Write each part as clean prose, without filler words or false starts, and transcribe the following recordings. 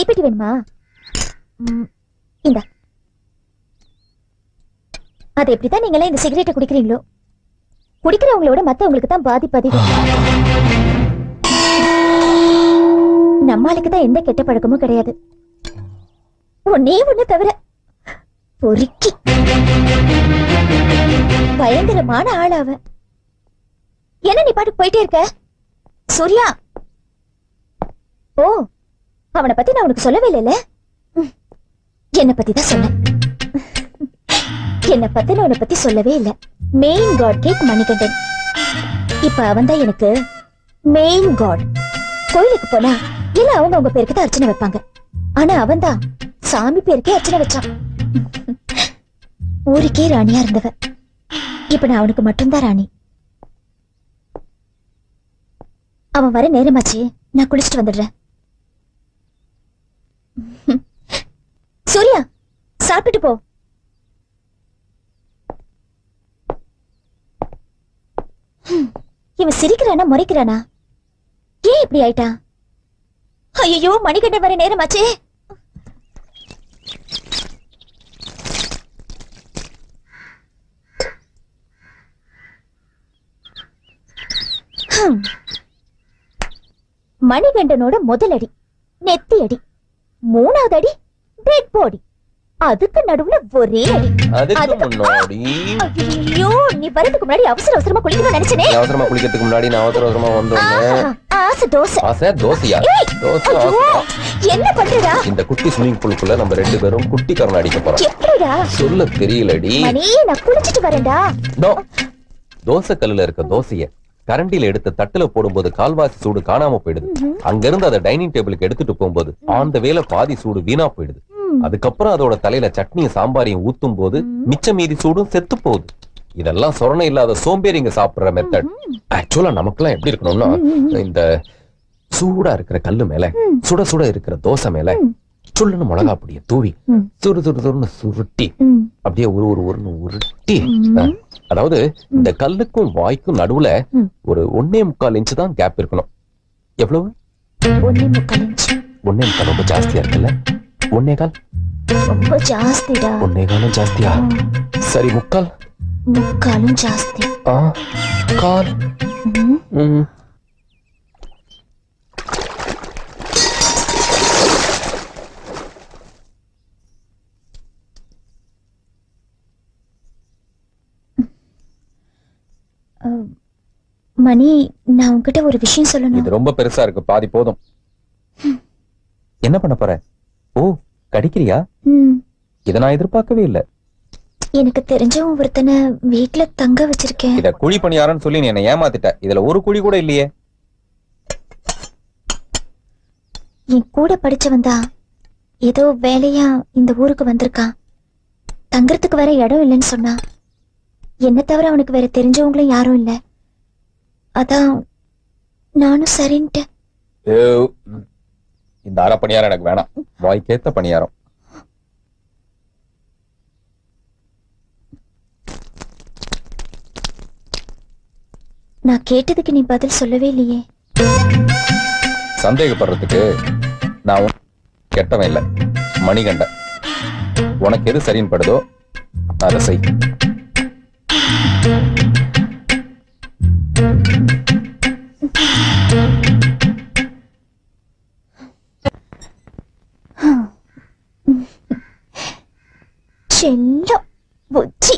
தீப்பெட்டி வேணுமா? இந்த அது எப்படிதான் நீங்களே இந்த சிகரெட்டை குடிக்கிறீங்களோ, குடிக்கிறவங்களோட மத்தவங்களுக்கு தான் பாதிப்பு அதிகம். நம்மளுக்கு தான் எந்த கெட்ட பழக்கமும் கிடையாது. ஒன்னே ஒண்ணு தவிர பொறுக்கி பயங்கரமான ஆள் அவ. என்ன நீ பாட்டுக்கு போயிட்டே இருக்க? சூர்யா, ஓ அவனை பத்தி நான் உனக்கு சொல்லவே இல்லைல்ல. என்னை பத்தி தான் சொன்னேன். என்னை பத்தி நான் உன்னை பத்தி சொல்லவே இல்லை. மெயின் காட் கேக் மணிகண்டன். இப்ப அவன் தான் எனக்கு மெயின் காட். கோயிலுக்கு போனா எல்லாம் அவங்க பேருக்கு தான் அர்ச்சனை வைப்பாங்க. ஆனா அவன் தான் சாமி பேருக்கே அர்ச்சனை வச்சான். ஊருக்கே ராணியா இருந்தவ. இப்ப நான் அவனுக்கு மட்டும்தான் ராணி. அவன் வர நேரமாச்சு, நான் குளிச்சுட்டு வந்துடுறேன். சூர்யா, சாப்பிட்டு போ. இவன் சிரிக்கிறானா முறைக்கிறானா? ஏன் இப்படி ஆயிட்டான்? ஐயோ, மணிகண்டன் வர நேரமாச்சே. மணிகண்டனோட முதல் அடி நெத்தி அடி, மூணாவது அடி டெட் பாடி, அதுக்கு நடுவுல ஒரே அடி. ஐயோ, நீ வரதுக்கு முன்னாடி அவசர அவசரமா குளிக்கணும்னு நினைச்சனே. அவசரமா குளிக்கிறதுக்கு முன்னாடி நான் அவசர அவசரமா வந்தேன். ஆசை தோசை. ஆசை தோசையா? தோசை என்ன பண்றடா? இந்த குட்டி ஸ்விமிங் பூலுக்குள்ள நம்ம ரெண்டு பேரும் குட்டி கரண அடிக்க போறோம். எப்படிடா? சொல்ல தெரியலடி. மணி, நான் குளிச்சிட்டு வரேன்டா. தோசை கல்லுல இருக்க தோசைய கரண்டில எடுத்து தட்டுல போடும்போது கால்வாசி சூடு காணாம போயிடுது. அங்க இருந்து அதை டைனிங் டேபிளுக்கு எடுத்துட்டு போகும்போது அந்த வேலை பாதி சூடு வீணா போயிடுது. அதுக்கப்புறம் அதோட தலையில சட்னியும் சாம்பாரையும் ஊத்தும் போது மிச்ச மீதி சூடும் செத்து போகுது. இதெல்லாம் சொரணை இல்லாத சோம்பேறிங்க சாப்பிடுற மெத்தட். ஆக்சுவலா நமக்குலாம் எப்படி இருக்கணும்னா, இந்த சூடா இருக்கிற கல்லு மேல சுட சுட இருக்கிற தோசை மேல சுள்ளுன்னு மிளகா பொடிய தூவி சுடு சுடு சுடுன்னு சுருட்டி அப்படியே ஒரு உருட்டி, அதாவது இந்த கல்லுக்கும் வாய்க்கும் நடுவுல ஒரு 1.25 இன்ச்சு தான் கேப் இருக்கணும். எவ்வளவு? 1.25 இன்ச்சு. 1.25 ரொம்ப ஜாஸ்தியா இருக்குல்ல? 1.25 ரொம்ப ஜாஸ்திடா. 1.25 ஜாஸ்தியா? சரி, முக்காலும் ஜாஸ்தி. கால். மணி, நான் உன்கிட்ட ஒரு விஷயம் சொல்லணும். இது ரொம்ப பெருசா இருக்கு, பாதி போதும். என்ன பண்ண போற? ஓ, கடிக்கிறியா? இத நான் எதிர்பார்க்கவே இல்ல. எனக்கு தெரிஞ்சவன் ஒருத்தனை வீட்டுல தங்க வச்சிருக்கேன். இத குழி பணியாரன்னு சொல்லி நீ என்ன ஏமாத்திட்ட. இதுல ஒரு குழி கூட இல்லையே. என் கூட படிச்சவன் தான் ஏதோ வேலையா இந்த ஊருக்கு வந்திருக்கான். தங்கறதுக்கு வேற இடம் இல்லைன்னு சொன்னா. என்ன தவிர அவனுக்கு வேற தெரிஞ்சவங்களும் யாரும் இல்ல. அதான் நானும் சரின்ட்டேன். இந்த அரை பணியாரம் எனக்கு வேணாம். வாய்க்கேத்த பணியாரம். நான் கேட்டதுக்கு நீ பதில் சொல்லவே இல்லையே. சந்தேகப்படுறதுக்கு நான் கெட்டவன் இல்ல, மணிகண்டன். உனக்கு எது சரின்னு படுதோ அதை செய். செல்லம் புச்சி.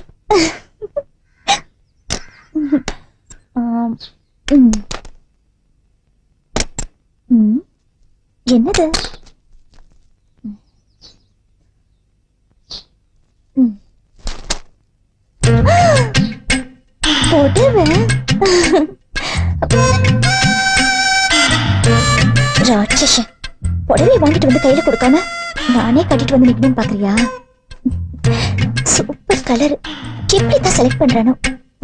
என்னது? ராட்சசன் புடவை வாங்கிட்டு வந்து கையில கொடுக்காம நானே கட்டிட்டு வந்து நிக்கணும்னு பாக்குறியா? Super colour. எப்படிதான் செலக்ட் பண்றானோ.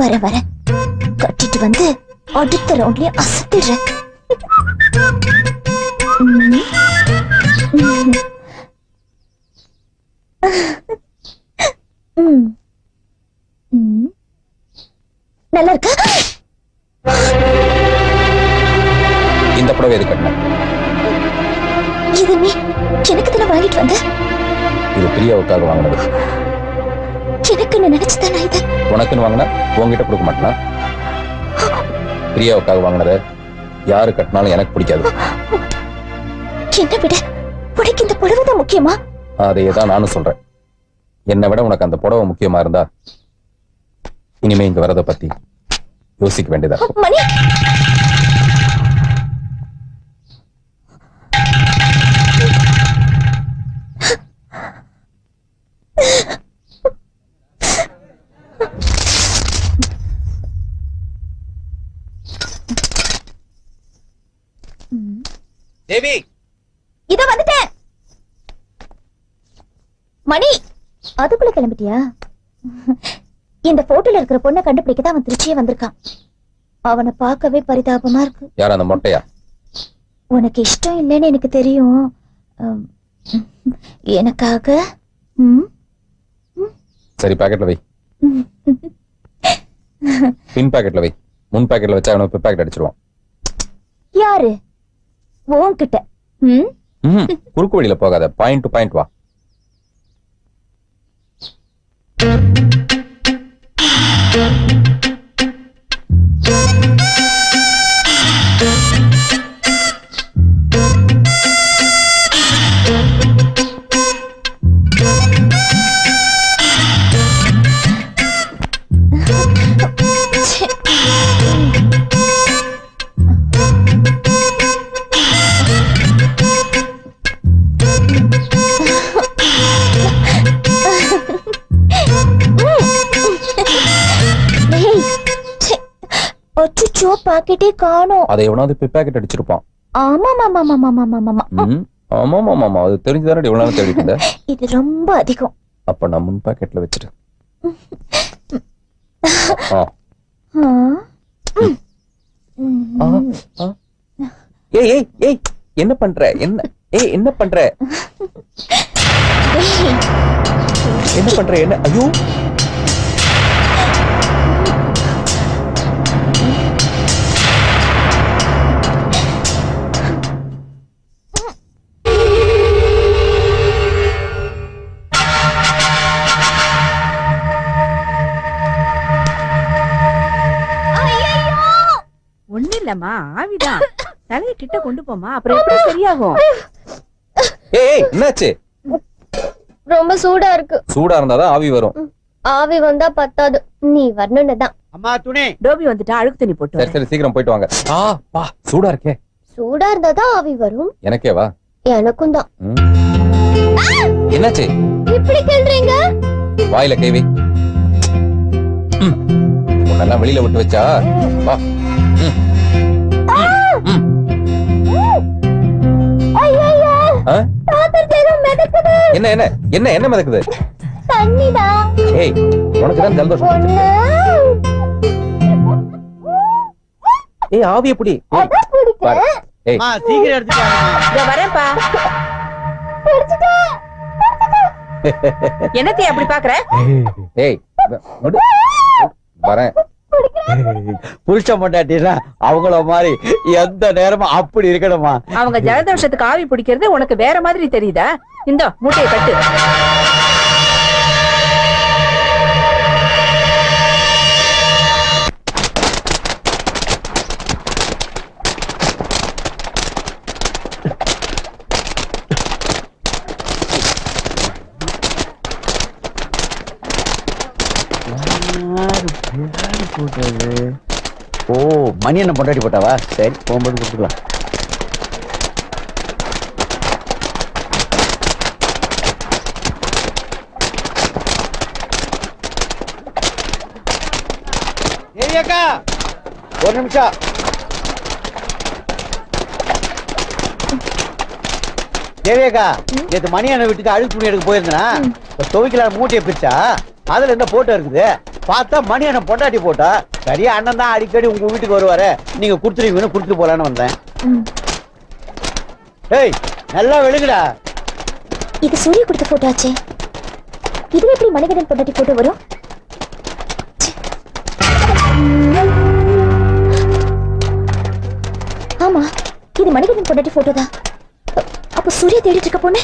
வர வர கட்டிட்டு வந்து அடுத்த ரவுண்ட்லயே அசத்திடுறேன். நல்லா இருக்கா? இந்த புடவை எது கட்டின? இது நீ எனக்கு தானே வாங்கிட்டு வந்த? இது பிரியாவுக்காக வாங்கினது. எனக்குன்னு நினைச்சுதானா இது? உனக்குன்னு வாங்கினா உங்ககிட்ட கொடுக்க மாட்டேனா? பிரியாவுக்காக வாங்கினத யாரு கட்டினாலும் எனக்கு பிடிக்காது. என்ன விட உனக்கு இந்த புடவை தான் முக்கியமா? அதையேதான் நானும் சொல்றேன். என்னை விட உனக்கு அந்த புடவை முக்கியமா இருந்தா இனிமே இங்க வரத பத்தி யோசிக்க வேண்டியதா இருக்கும். மணி, தேவி, இதோ வந்துட்டேன். மணி, அதுக்குள்ள கிளம்பிட்டியா? இந்த போட்டோல இருக்கிற பொண்ணை கண்டுபிடிக்கதான் அவன் திருச்சியே வந்திருக்கான். அவனை பார்க்கவே பரிதாபமா இருக்கு. யார் அந்த மொட்டையா? உனக்கு இஷ்டம் இல்லைன்னு எனக்கு தெரியும். எனக்காக சரி, பாக்கெட்ல வை. பின் பாக்கெட்ல வை. முன் பாக்கெட்ல வச்சா அவனை பின் பாக்கெட் அடிச்சிருவான். யாரு? உன்கிட்ட குறுக்கு வழியில போகாத, பாயிண்ட் டு பாயிண்ட் வா. பாக்கெட்டே காணோம். அதை எவனாவது பின் பாக்கெட் அடிச்சிருப்பான். ஆமா, அது தெரிஞ்சுதானே எவ்வளவு நேரம் தேடிட்டு இருந்த? இது ரொம்ப அதிகம். அப்ப நான் முன் பாக்கெட்ல வச்சிரு. ஏய் ஏய் ஏய், என்ன பண்ற? என்ன பண்ற? என்ன பண்ற? என்ன? ஐயோ, ஒண்ணு இல்லம்மா, ஆவிதான். தலையை கிட்ட கொண்டு போமா, அப்புறம் எப்படி சரியாகும்? ஏய், என்னாச்சு? ரொம்ப சூடா இருக்கு. சூடா இருந்தாதான் ஆவி வரும். ஆவி வந்தா பத்தாது, நீ வரணும்னு தான். அம்மா துணி. டோபி வந்துட்டா, அழுக்கு தண்ணி போட்டு சரி சரி, சீக்கிரம் போயிட்டு வாங்க. பா, சூடா இருக்கே. சூடா இருந்தா தான் ஆவி வரும். எனக்கே வா. எனக்கும் தான். என்னாச்சு? இப்படி கேள்றீங்க? வாயில கை வை. உன்னெல்லாம் வெளியில விட்டு வச்சா வா. என்ன என்ன என்ன என்ன மிதக்குது? தண்ணிதான். ஏய், உனக்கு தான் ஜலதோஷம். ஏய், ஆவி எப்படி? ஏய், அம்மா சீக்கிரம் எடுத்துட்டு வாங்கம்மா. வரேன்ப்பா. என்னத்தை அப்படி பாக்குற? ஏய், வரேன். புருஷ பொண்டாட்டினா அவங்கள மாதிரி எந்த நேரமும் அப்படி இருக்கணுமா? அவங்க ஜலதோஷத்துக்கு ஆவி பிடிக்கிறது உனக்கு வேற மாதிரி தெரியுதா? இந்த மூட்டையை கட்டு. ஓ, மணி என்ன பொண்டாட்டி போட்டாவா? சரி, போகும்போது கொடுத்துக்கலாம். ஏரியாக்கா, ஒரு நிமிஷம். தேவியக்கா, நேற்று மணி அண்ணன் வீட்டுக்கு அழுக்கு துணி எடுக்க போயிருந்தா துவைக்கலாம் மூட்டையை பிரிச்சா அதுல என்ன போட்டோ இருக்குது. பார்த்தா மணி அண்ணன் பொண்டாட்டி போட்டா. சரியா, அண்ணன் தான் அடிக்கடி உங்க வீட்டுக்கு வருவாரு, நீங்க குடுத்துருவீங்கன்னு குடுத்துட்டு போலான்னு வந்தேன். ஏய், நல்லா வெளுக்குடா. இது சூரிய கொடுத்த போட்டோ ஆச்சே. இதுல எப்படி மணிகண்டன் பொண்டாட்டி போட்டோ வரும்? ஆமா, இது மணிகண்டன் பொண்டாட்டி போட்டோ தான். அப்ப சூர்யா தேடிட்டு இருக்க பொண்ணு